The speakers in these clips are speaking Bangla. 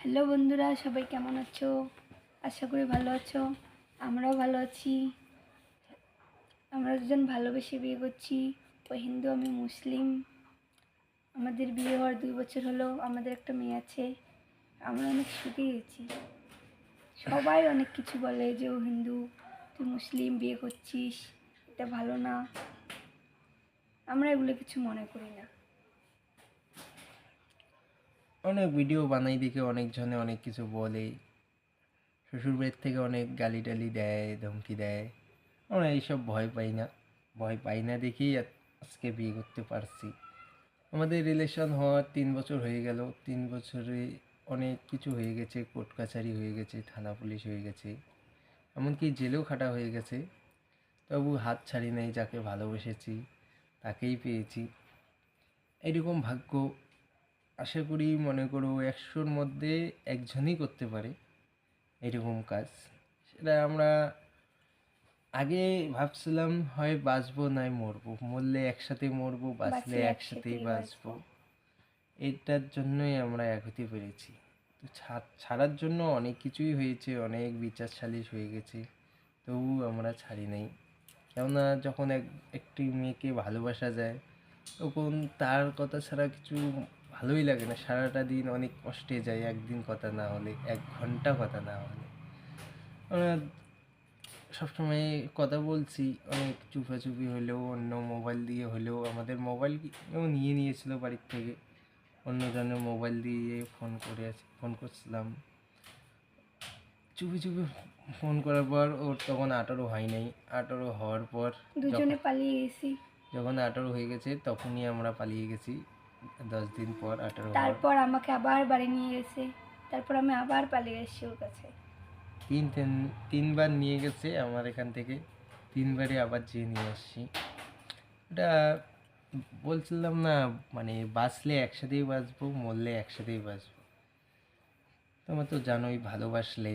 হ্যালো বন্ধুরা, সবাই কেমন আছো? আশা করি ভালো আছো। আমরাও ভালো আছি। আমরা দুজন ভালোবেসে বিয়ে করছি। ও হিন্দু, আমি মুসলিম। আমাদের বিয়ে হওয়ার 2 বছর হলো। আমাদের একটা মেয়ে আছে। আমরা অনেক সুখী হয়েছি। সবাই অনেক কিছু বলে যে ও হিন্দু, তুই মুসলিম বিয়ে করছিস, এটা ভালো না। আমরা এগুলো কিছু মনে করি না। অনেক ভিডিও বানাই দেখে অনেকজনে অনেক কিছু বলে, শ্বশুরবাড়ির থেকে অনেক গালি টালি দেয়, ধমকি দেয়। আমরা এইসব ভয় পাই না দেখেই আজকে বিয়ে করতে পারছি। আমাদের রিলেশন হওয়ার 3 বছর হয়ে গেল। 3 বছরে অনেক কিছু হয়ে গেছে, কোর্ট কাছারি হয়ে গেছে, থানা পুলিশ হয়ে গেছে, এমনকি জেলেও খাটা হয়ে গেছে। তবু হাত ছাড়ি নাই, যাকে ভালোবেসেছি তাকেই পেয়েছি। এরকম ভাগ্য আশা করি, মনে করো 100-র মধ্যে একজনই করতে পারে এরকম কাজ। সেটা আমরা আগে ভাবছিলাম, হয় বাঁচবো নয় মরবো, মরলে একসাথে মরবো, বাঁচলে বাঁচলে একসাথেই একসাথেই বাঁচবো। বাঁচবো। এটার জন্যই আমরা এক হতে পেরেছি। তো ছাড়ার জন্য অনেক কিছুই হয়েছে, অনেক বিচার সালিশ হয়ে গেছে, তবু আমরা ছাড়ি নাই। কেননা যখন একটি মেয়েকে ভালোবাসা যায়, তখন তার কথা ছাড়া কিছু ভালোই লাগে না। সারাটা দিন অনেক কষ্টে যায়, একদিন কথা না হলে, 1 ঘন্টা কথা না হলে। আমরা সবসময় কথা বলছি, অনেক চুপাচুপি হলেও, অন্য মোবাইল দিয়ে হলেও। আমাদের মোবাইলও নিয়ে নিয়েছিল বাড়ির থেকে, অন্যজনের মোবাইল দিয়ে ফোন করছিলাম। চুপি চুপি ফোন করার পর ওর তখন 18 হয় নাই। 18 হওয়ার পর দুজনে যখন পালিয়ে গেছি। যখন 18 হয়ে গেছে তখনই আমরা পালিয়ে গেছি। 10 দিন পর 18 হওয়ার। তারপর আমাকে আবার বাড়ি নিয়ে গেছে। তারপর আমি আবার পালিয়ে এসেছি ওর কাছে। তিনবার নিয়ে গেছে আমার এখান থেকে, 3বারই আবার যেয়ে নিয়ে আসছি। ওটা বলছিলাম না, মানে বাঁচলে একসাথেই বাঁচবো, মরলে একসাথেই বাঁচবো। তোমার তো জানোই, ভালোবাসলে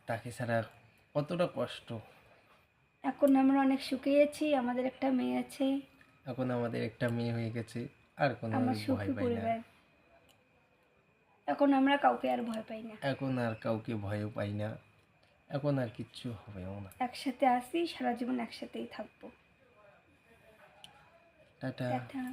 তাকে ছাড়া কতটা কষ্ট। এখন আমরা অনেক সুখে আছি। আমাদের একটা মেয়ে আছে। এখন আমাদের একটা মেয়ে হয়ে গেছে, আর কোনো আমার ভয় সুখী পাই না। পরিবার। এখন আমরা কাউকে আর ভয় পাই না। এখন আর কাউকে ভয়ও পাই না। এখন আর কিচ্ছু হবেও না। একসাথে আসি, সারা জীবন একসাথেই থাকবো। টাটা। টাটা।